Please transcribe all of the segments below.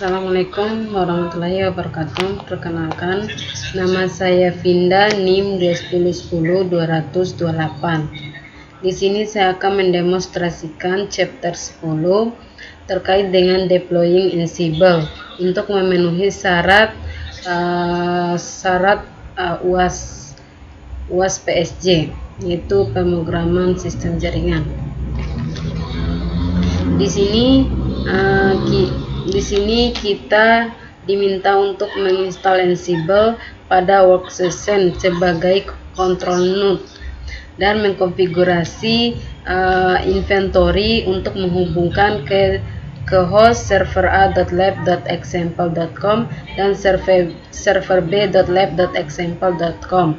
Assalamualaikum warahmatullahi wabarakatuh. Perkenalkan, nama saya Vinda, NIM 2010228. Di sini saya akan mendemonstrasikan chapter 10 terkait dengan deploying Ansible untuk memenuhi syarat UAS PSG, yaitu pemrograman sistem jaringan. Di sini kita diminta untuk menginstal Ansible pada workstation sebagai control node dan mengkonfigurasi inventory untuk menghubungkan ke host server a.lab.example.com dan server b.lab.example.com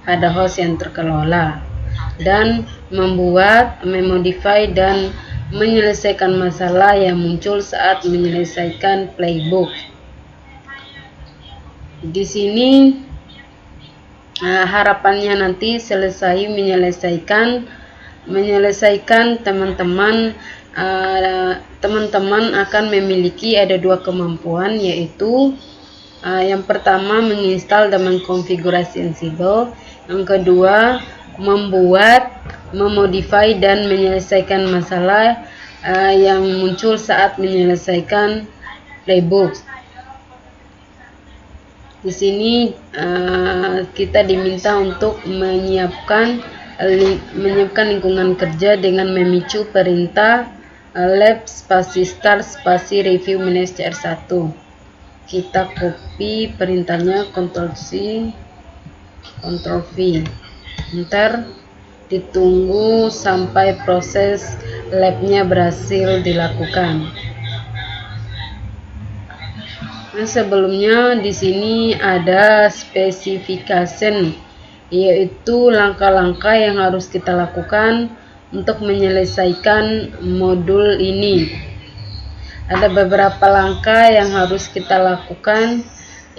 pada host yang terkelola, dan memodify dan menyelesaikan masalah yang muncul saat menyelesaikan playbook. Di sini harapannya nanti selesai menyelesaikan teman-teman akan memiliki ada dua kemampuan, yaitu yang pertama menginstal dan mengkonfigurasi Ansible, yang kedua memodify dan menyelesaikan masalah yang muncul saat menyelesaikan playbook. Di sini kita diminta untuk menyiapkan lingkungan kerja dengan memicu perintah lab spasi start spasi review minus cr1. Kita copy perintahnya, Ctrl C Ctrl V, enter. Ditunggu sampai proses labnya berhasil dilakukan. Nah, sebelumnya di sini ada specification, yaitu langkah-langkah yang harus kita lakukan untuk menyelesaikan modul ini. Ada beberapa langkah yang harus kita lakukan,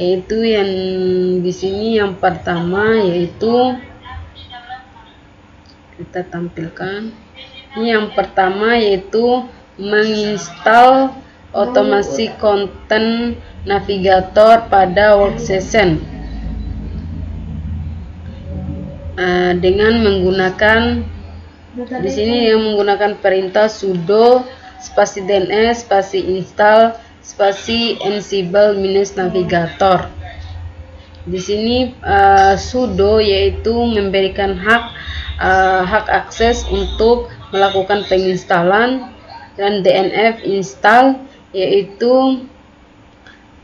yaitu yang di sini yang pertama yaitu kita tampilkan. Yang pertama yaitu menginstal otomasi konten navigator pada workstation dengan menggunakan di sini menggunakan perintah sudo spasi dns spasi install spasi ansible minus navigator. Di sini sudo yaitu memberikan hak akses untuk melakukan penginstalan, dan dnf install yaitu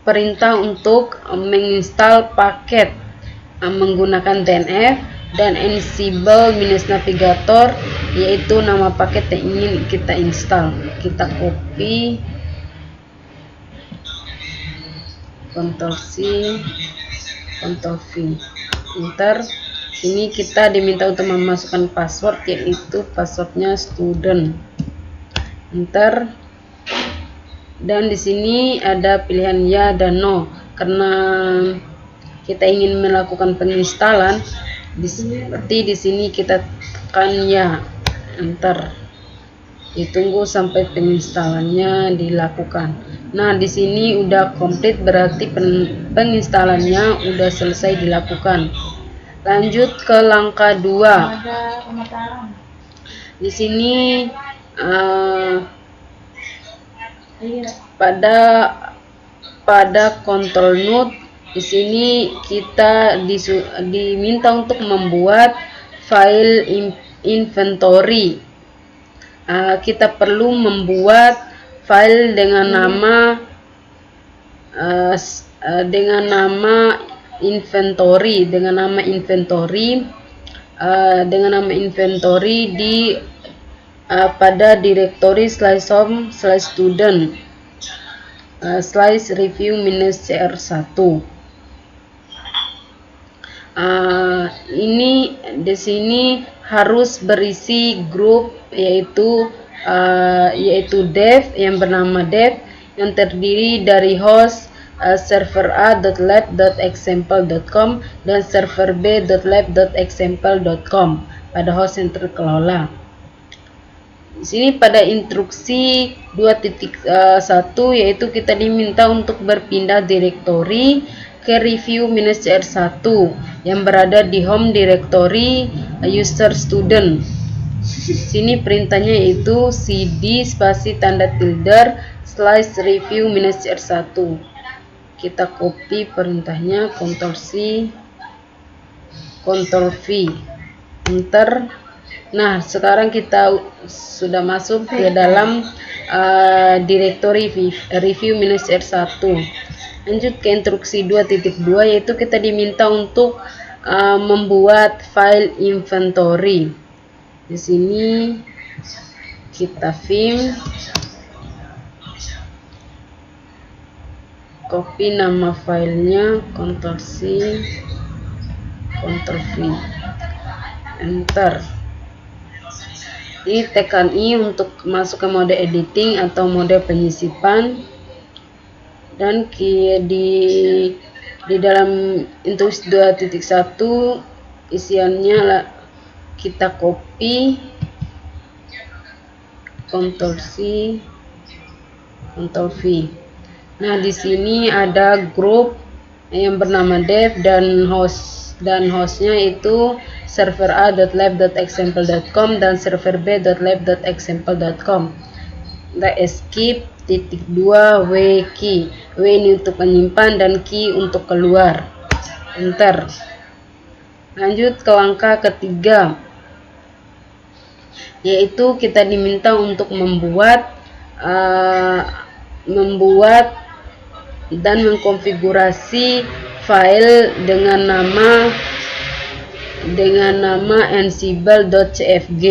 perintah untuk menginstal paket menggunakan dnf, dan ansible minus navigator yaitu nama paket yang ingin kita install. Kita copy, Ctrl C Ctrl V, enter. Ini kita diminta untuk memasukkan password, yaitu passwordnya student, enter. Dan di sini ada pilihan ya dan no, karena kita ingin melakukan penginstalan. Seperti di sini kita tekan ya, enter. Ditunggu sampai penginstalannya dilakukan. Nah, di sini udah komplit, berarti penginstalannya udah selesai dilakukan. Lanjut ke langkah 2. Di sini pada control node, di sini kita diminta untuk membuat file inventory. Kita perlu membuat file dengan nama inventory di pada directory /home/student /review minus cr1. Ini di sini harus berisi grup, yaitu dev yang bernama dev, yang terdiri dari host server a.lab.example.com dan server b.lab.example.com pada host yang terkelola. Di sini pada instruksi 2.1 yaitu kita diminta untuk berpindah direktori ke review-cr1 yang berada di home directory user student. Sini perintahnya yaitu cd spasi tanda tilde slash review-cr1. Kita copy perintahnya, Ctrl C, Ctrl V, enter. Nah, sekarang kita sudah masuk ke dalam direktori review-cr1. Lanjut ke instruksi 2.2 yaitu kita diminta untuk membuat file inventory. Di sini kita vim, copy nama filenya, Ctrl C, Ctrl V, enter. Ini tekan I untuk masuk ke mode editing atau mode penyisipan, dan di dalam instruksi 2.1 isiannya kita copy, Ctrl C, Ctrl V. Nah, di sini ada grup yang bernama dev dan hostnya itu server a.lab.example.com dan server b.lab.example.com. Kita escape -2 w key. W ini untuk menyimpan dan key untuk keluar. Enter. Lanjut ke langkah ketiga, yaitu kita diminta untuk membuat dan mengkonfigurasi file dengan nama ansible.cfg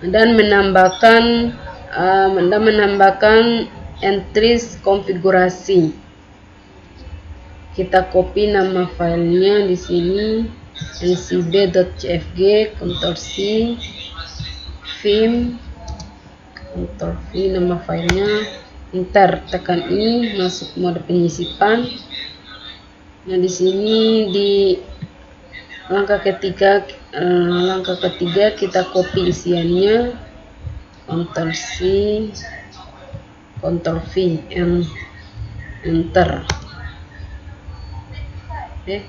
dan menambahkan entries konfigurasi. Kita copy nama filenya di sini, ncb.cfg, Ctrl C, vim, Ctrl V nama filenya, enter, tekan I, masuk mode penyisipan. Nah, di sini di langkah ketiga kita copy isiannya, Ctrl C, Ctrl V, enter. Oke.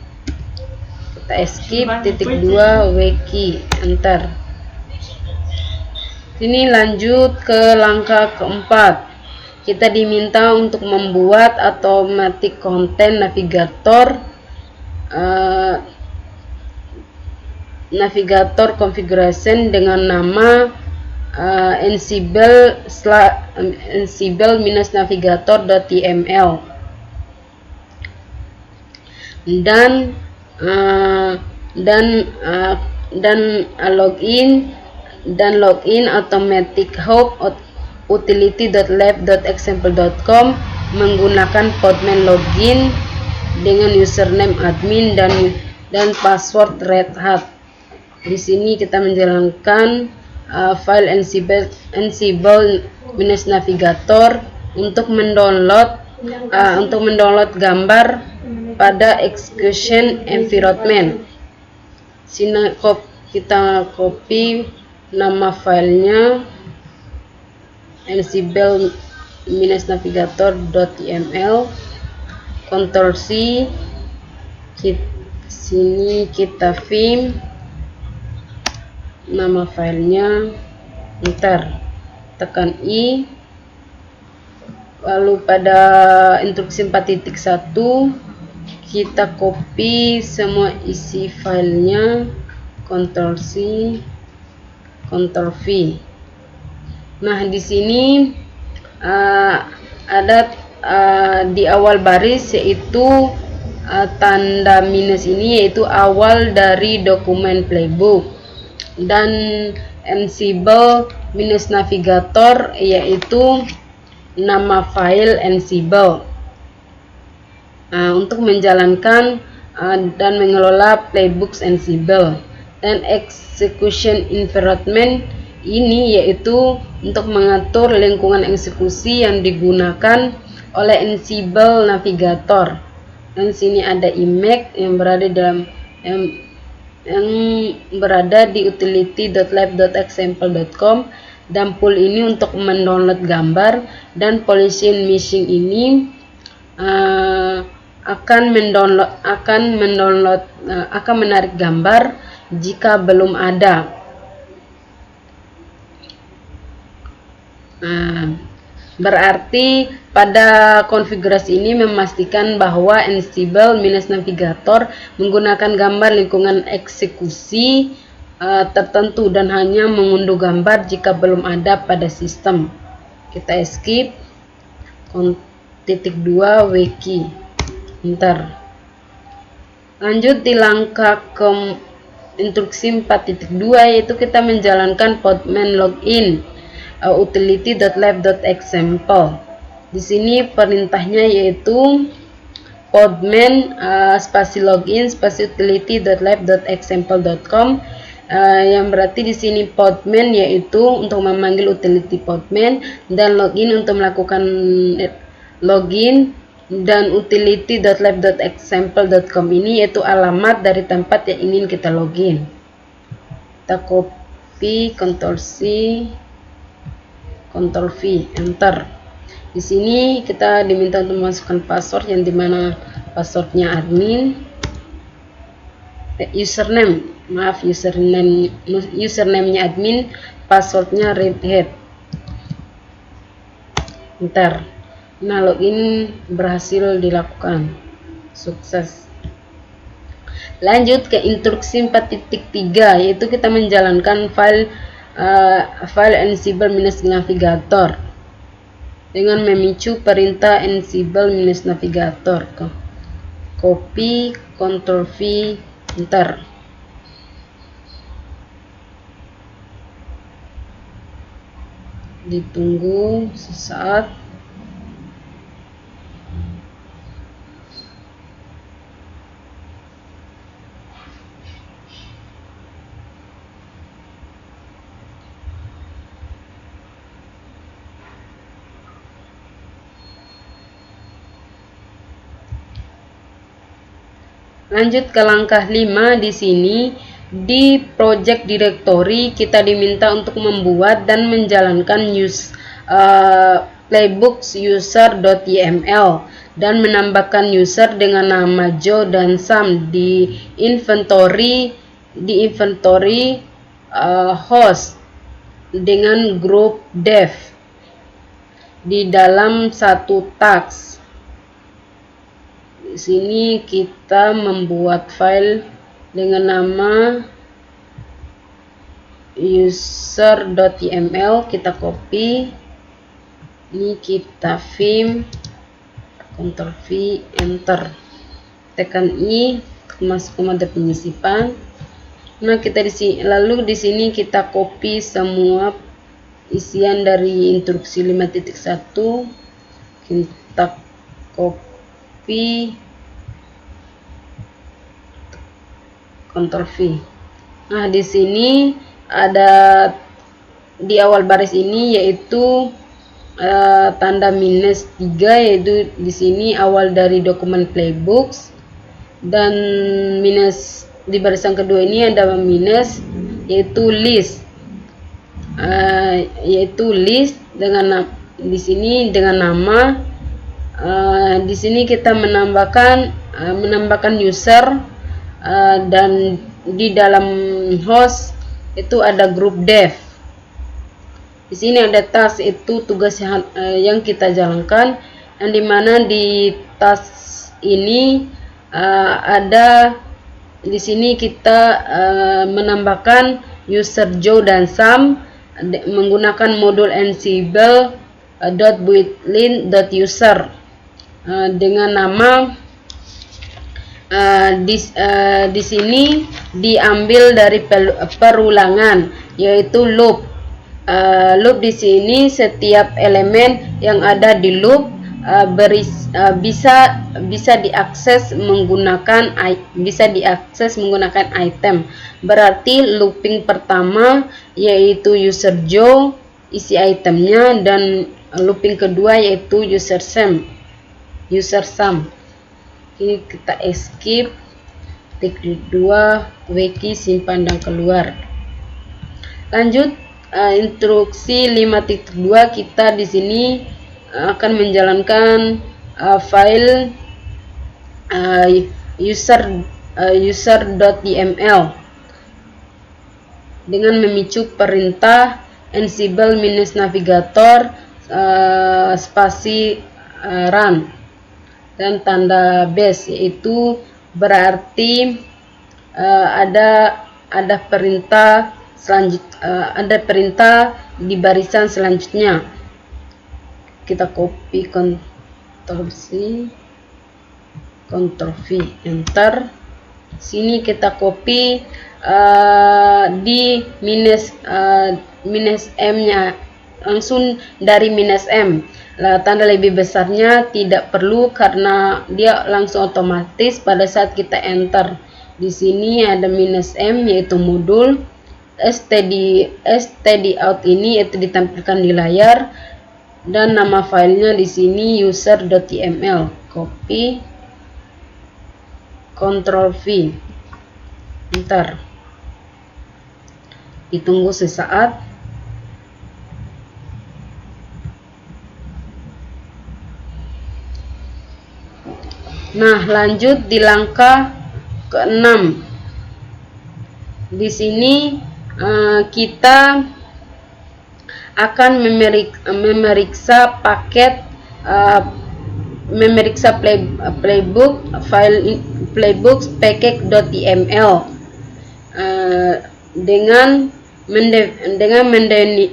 Kita escape -2 w key, enter. Ini lanjut ke langkah keempat. Kita diminta untuk membuat automatic content navigator configuration dengan nama ansible-navigator.yml dan login automatic hope utility.lab.example.com menggunakan Podman login dengan username admin dan password Red Hat. Di sini kita menjalankan file ansible-navigator untuk mendownload gambar pada execution environment. Sini kita copy nama filenya ansible-navigator.yml, Ctrl C, sini kita vim nama filenya, enter, tekan I. Lalu pada instruksi 4.1 kita copy semua isi filenya, Ctrl C, Ctrl V. Nah, di sini ada di awal baris yaitu tanda minus ini yaitu awal dari dokumen playbook, dan ansible-navigator yaitu nama file ansible. Untuk menjalankan dan mengelola playbooks ansible, dan execution environment ini yaitu untuk mengatur lingkungan eksekusi yang digunakan oleh Ansible Navigator. Dan sini ada Emacs yang berada dalam yang berada di utility.lab.example.com, dan pool ini untuk mendownload gambar, dan Pollution Machine ini akan menarik gambar jika belum ada. Berarti pada konfigurasi ini memastikan bahwa Ansible minus navigator menggunakan gambar lingkungan eksekusi tertentu dan hanya mengunduh gambar jika belum ada pada sistem. Kita escape. Titik 2 wiki. Enter. Lanjut di langkah ke instruksi 4.2, yaitu kita menjalankan podman login utility.lab.example. Di sini perintahnya yaitu podman spasi login spasi utility.lab.example.com, yang berarti di sini podman yaitu untuk memanggil utility podman, dan login untuk melakukan login, dan utility.lab.example.com ini yaitu alamat dari tempat yang ingin kita login. Kita copy, Ctrl C, Ctrl V, enter. Di sini kita diminta untuk memasukkan password yang dimana passwordnya admin, username-nya admin, passwordnya redhat. Enter. Nah, login berhasil dilakukan, sukses. Lanjut ke instruksi 4.3, yaitu kita menjalankan file Ansible minus navigator dengan memicu perintah Ansible minus navigator. Copy, Ctrl V, enter. Ditunggu sesaat. Lanjut ke langkah 5. Di sini di project directory kita diminta untuk membuat dan menjalankan playbooks user.yml dan menambahkan user dengan nama Joe dan Sam di inventory host dengan grup dev di dalam satu task. Di sini kita membuat file dengan nama user.yml, kita copy, ini kita vim, Ctrl V, enter, tekan I masuk ke mode penyisipan. Nah, kita lalu di sini kita copy semua isian dari instruksi 5.1, kita copy, Ctrl V. Nah, di sini ada di awal baris ini yaitu tanda minus 3, yaitu di sini awal dari dokumen playbooks, dan minus di barisan kedua ini ada minus yaitu list, dengan di sini dengan nama. Di sini kita menambahkan user, dan di dalam host itu ada grup dev. Di sini ada task, itu tugas yang kita jalankan, yang dimana di task ini ada di sini kita menambahkan user Joe dan Sam menggunakan modul ansible.built-in.user dengan nama di sini diambil dari perulangan, yaitu loop. Loop di sini setiap elemen yang ada di loop bisa diakses menggunakan item. Berarti looping pertama yaitu user Joe, isi itemnya, dan looping kedua yaitu user Sam. Ini kita escape, titik 2 wiki simpan dan keluar. Lanjut instruksi 5.2, kita di sini akan menjalankan file user.yml dengan memicu perintah ansible -navigator spasi run dan tanda base, yaitu berarti ada perintah di barisan selanjutnya. Kita copy, Ctrl V, enter. Sini kita copy di -m nya, langsung dari -m. Tanda lebih besarnya tidak perlu karena dia langsung otomatis pada saat kita enter. Di sini ada -m, yaitu modul. stdout ini itu ditampilkan di layar, dan nama filenya di sini user.yml. Copy, Ctrl V, enter. Ditunggu sesaat. Nah, lanjut di langkah ke-6. Di sini kita akan memeriksa paket, memeriksa playbook file playbook package.yml dengan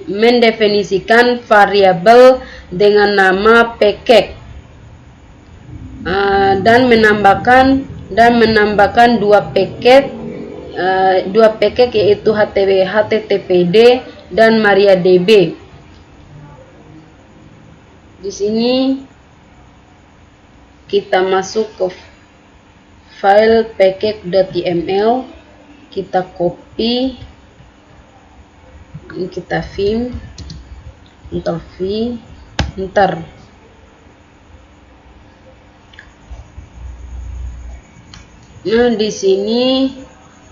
mendefinisikan variabel dengan nama package dan menambahkan dua paket yaitu httpd dan mariadb. Di sini kita masuk ke file package.yml, kita copy, ini kita vim, Ctrl V, enter. Nah, di sini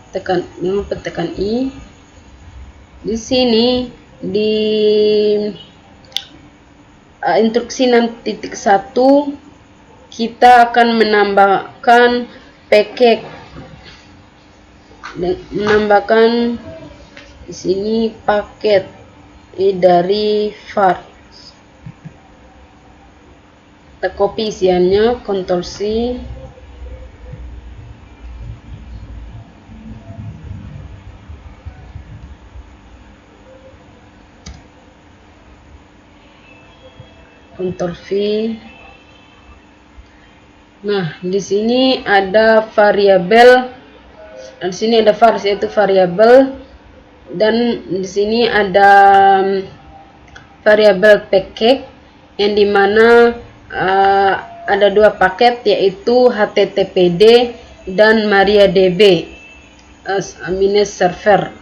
tekan I. Di sini di instruksi 6.1 kita akan menambahkan package, di sini paket dari var. Kita copy isiannya, Ctrl C, Ctrl V. Nah, di sini ada variabel, yaitu variabel, dan di sini ada variabel package yang dimana ada dua paket, yaitu httpd dan mariadb -server.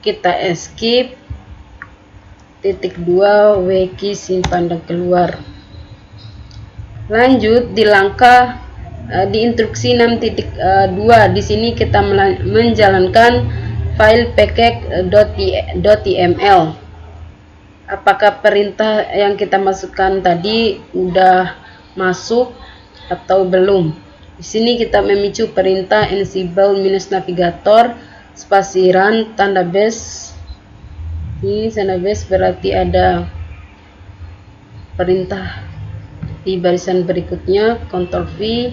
Kita escape, titik 2 wiki simpan dan keluar. Lanjut di langkah di instruksi 6.2, di sini kita menjalankan file package.yml. Apakah perintah yang kita masukkan tadi udah masuk atau belum? Di sini kita memicu perintah ansible -navigator spasi run tanda base. Ini tanda base berarti ada perintah di barisan berikutnya. Ctrl V,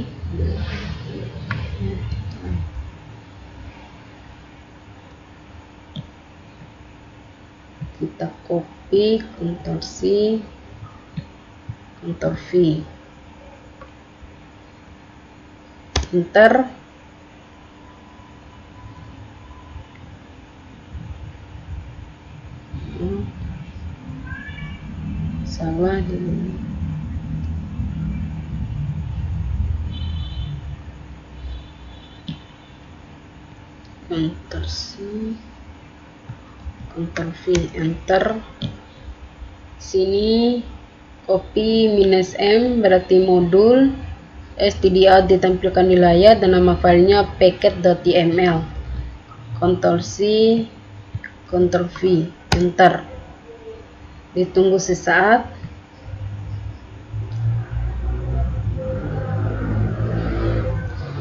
kita copy, Ctrl C, Ctrl V, enter. Salah dulu. Ctrl C, Ctrl V, enter. Sini copy -m berarti modul, stdout ditampilkan di layar dan nama filenya packet.yml. Ctrl C, Ctrl V, enter. Ditunggu sesaat.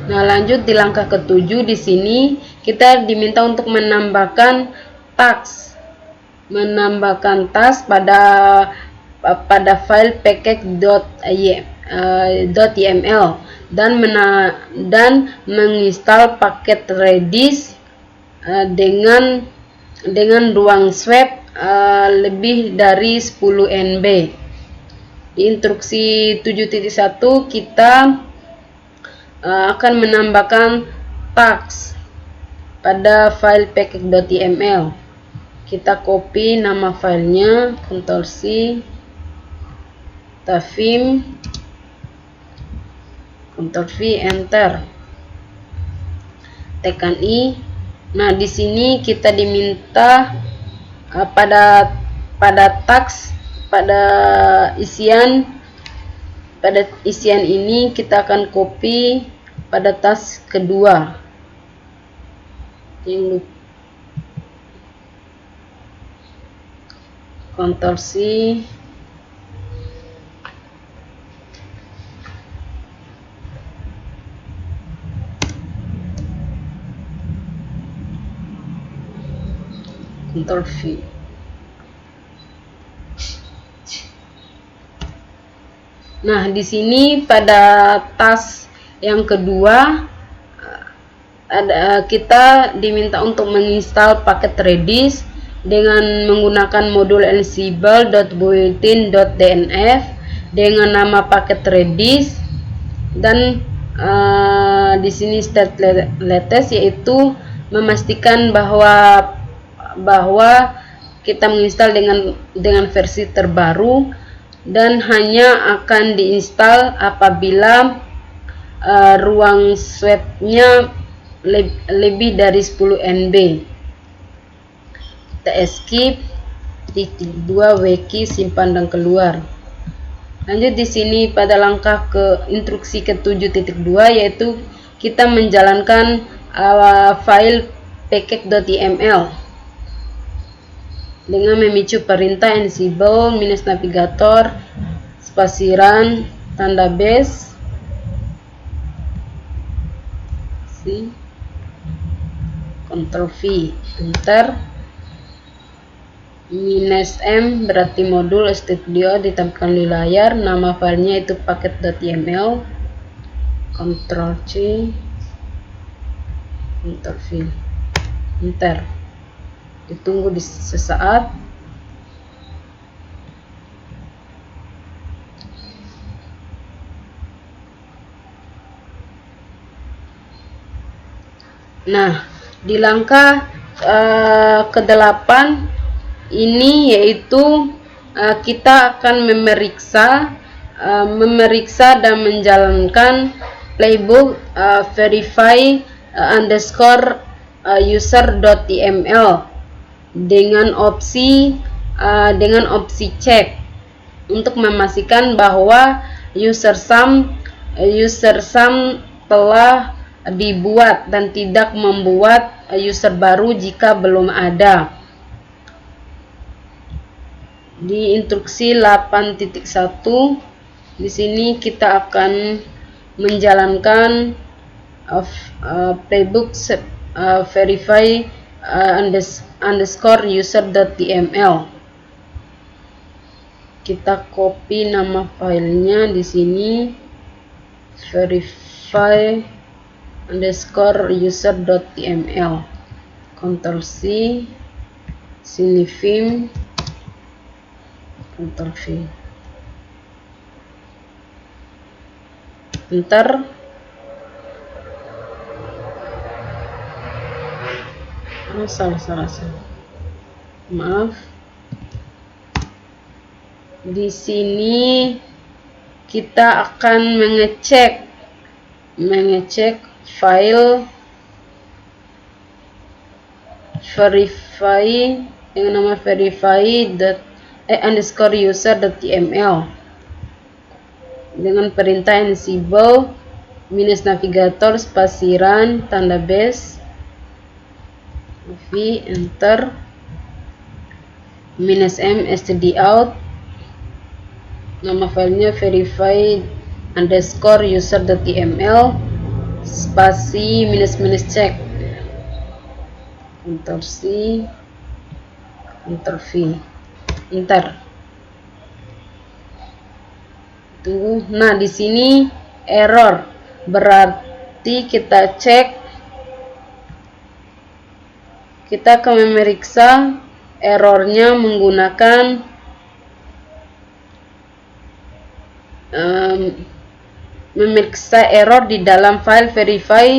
Nah, lanjut di langkah ke-7. Di sini kita diminta untuk menambahkan tags pada file package.yml dan menginstal paket Redis dengan ruang swap lebih dari 10 MB. Di instruksi 7.1 kita akan menambahkan tags pada file package.yml. Kita copy nama filenya, Ctrl C, Tafim, Ctrl V, enter. Tekan I. Nah, di sini kita diminta pada tags pada isian ini kita akan copy pada task kedua. Ctrl C, Ctrl V. Nah, di sini pada task yang kedua kita diminta untuk menginstal paket Redis dengan menggunakan modul ansible.built-in.dnf dengan nama paket Redis dan di sini start latest, yaitu memastikan bahwa kita menginstal dengan versi terbaru dan hanya akan diinstal apabila ruang swapnya lebih dari 10 MB. Kita escape, titik 2 wiki simpan dan keluar. Lanjut di sini pada langkah instruksi ke-7.2, yaitu kita menjalankan file package.yml dengan memicu perintah ansible -navigator spasiran tanda base Ctrl V, enter. -m berarti modul stdout ditampilkan di layar, nama filenya itu packet.yml. Ctrl C, Ctrl V, enter. Ditunggu sesaat. Nah, di langkah ke-8 ini yaitu kita akan memeriksa dan menjalankan playbook verify _user.yml dengan opsi cek untuk memastikan bahwa user sum telah dibuat dan tidak membuat user baru jika belum ada. Di instruksi 8.1 di sini kita akan menjalankan playbook verify _user.yml. Kita copy nama filenya di sini, verify _user.yml. Ctrl C, sini Vim, Ctrl V, enter. Salah. Maaf. Di sini kita akan mengecek file verify dengan nama verify_user.yml dengan perintah ansible minus navigator spasi run tanda base v enter minus m stdout, nama filenya verify underscore user.yml spasi minus check, Ctrl C Ctrl V enter. Tunggu. Nah, di sini error, berarti kita cek, kita akan memeriksa errornya menggunakan memeriksa error di dalam file verify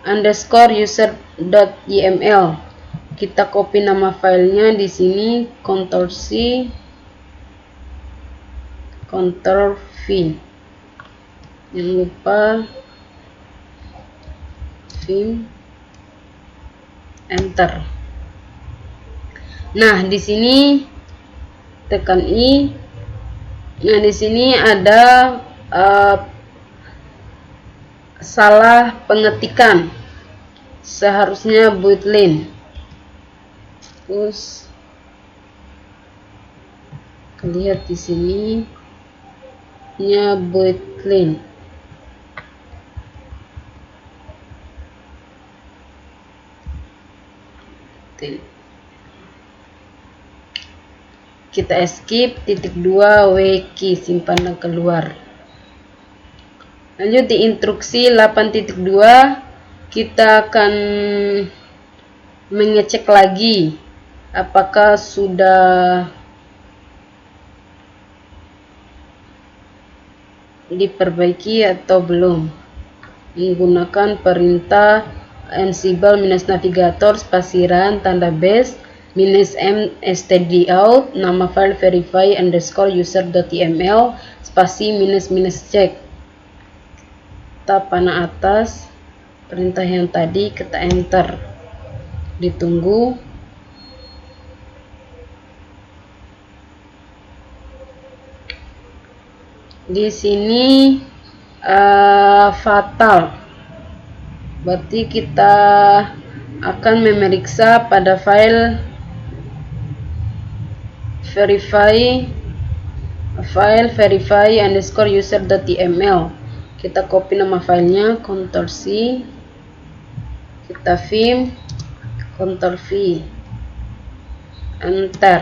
underscore user.yml. Kita copy nama filenya di sini, Ctrl C Ctrl V, jangan lupa Vim enter. Nah, di sini tekan I. Nah, di sini ada salah pengetikan, seharusnya boolean. Terus lihat di sini nya boolean. Kita escape, titik 2 wiki simpan dan keluar. Lanjut di instruksi 8.2 kita akan mengecek lagi apakah sudah diperbaiki atau belum, menggunakan perintah ansible minus navigator spasi run tanda base minus m stdout, nama file verify underscore user.yml spasi minus check. Kita panah atas perintah yang tadi, kita enter, ditunggu. Di sini fatal, berarti kita akan memeriksa pada file verify underscore user.yml. Kita copy nama filenya, Ctrl C, kita Vim, Ctrl V, enter.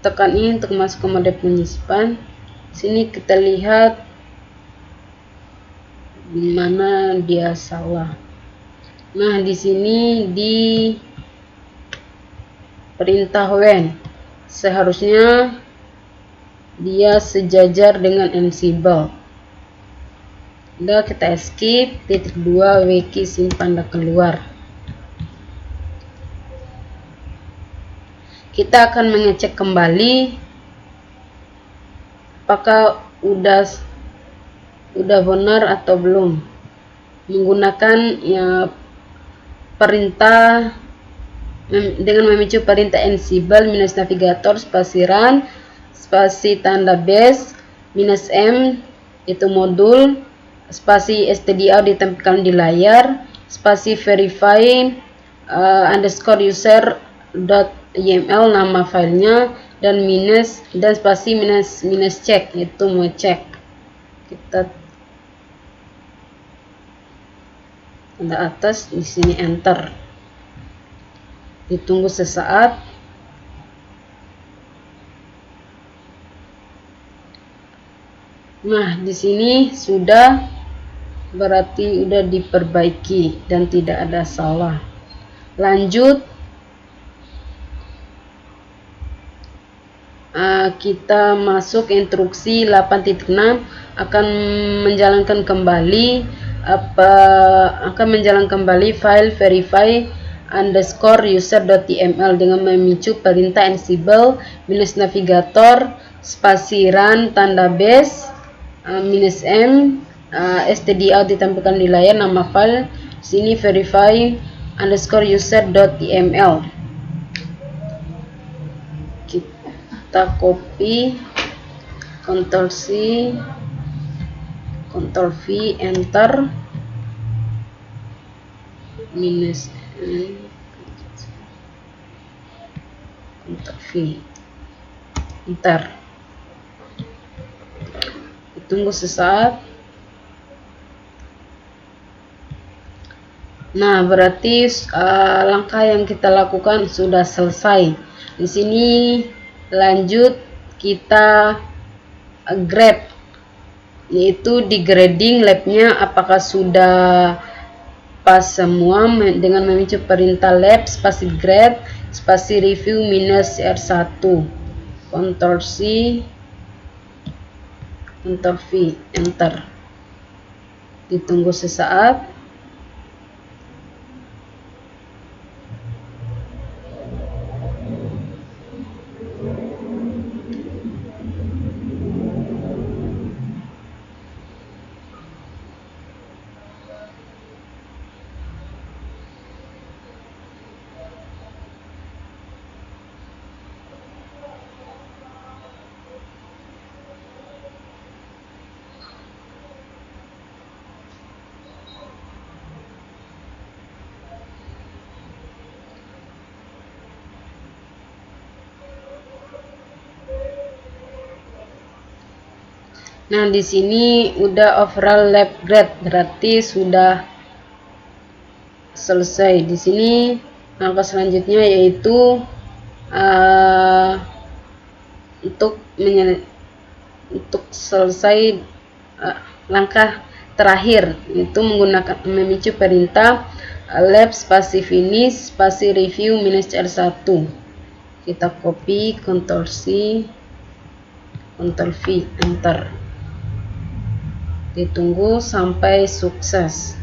Tekan ini untuk masuk ke mode penyimpan. Sini kita lihat di mana dia salah. Nah, di sini di perintah when seharusnya dia sejajar dengan ansible. Udah, kita escape, titik 2 wiki simpan dan keluar. Kita akan mengecek kembali apakah udah benar atau belum, menggunakan ya perintah dengan memicu perintah ansible minus navigator spasi run spasi tanda base minus m itu modul spasi stdout ditampilkan di layar spasi verify underscore user.yml, nama filenya, dan spasi minus check, itu mau cek. Kita tanda atas di sini enter, ditunggu sesaat. Nah, di sini sudah, berarti udah diperbaiki dan tidak ada salah. Lanjut, kita masuk instruksi 8.6 akan menjalankan kembali file verify underscore user.yml dengan memicu perintah ansible minus navigator spasi run tanda base minus m stdout ditampilkan di layar, nama file sini verify underscore user.yml. Kita copy, Ctrl C, Ctrl V, enter, minus Ctrl V, enter. Tunggu sesaat. Nah, berarti langkah yang kita lakukan sudah selesai. Di sini lanjut kita grade, yaitu di grading labnya apakah sudah pas semua dengan memicu perintah lab spasi grade spasi review minus R1. Ctrl C, Ctrl V, enter. Ditunggu sesaat. Nah, di sini udah overall lab grade, berarti sudah selesai. Di sini langkah selanjutnya yaitu untuk selesai langkah terakhir, itu menggunakan memicu perintah lab spasi finish spasi review minus R1. Kita copy, Ctrl C, Ctrl V, enter. Ditunggu sampai sukses.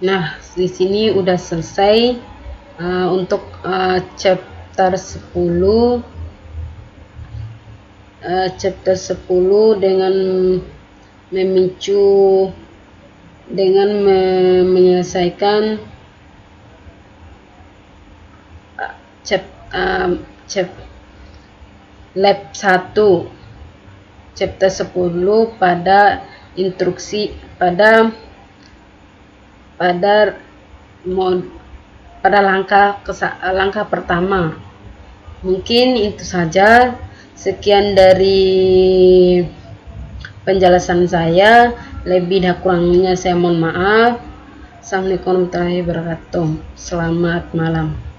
Nah, di sini udah selesai untuk chapter 10 dengan menyelesaikan lab 1 chapter 10 pada instruksi pada langkah pertama. Mungkin itu saja. Sekian dari penjelasan saya. Lebih dan kurangnya saya mohon maaf. Assalamualaikum warahmatullahi wabarakatuh. Selamat malam.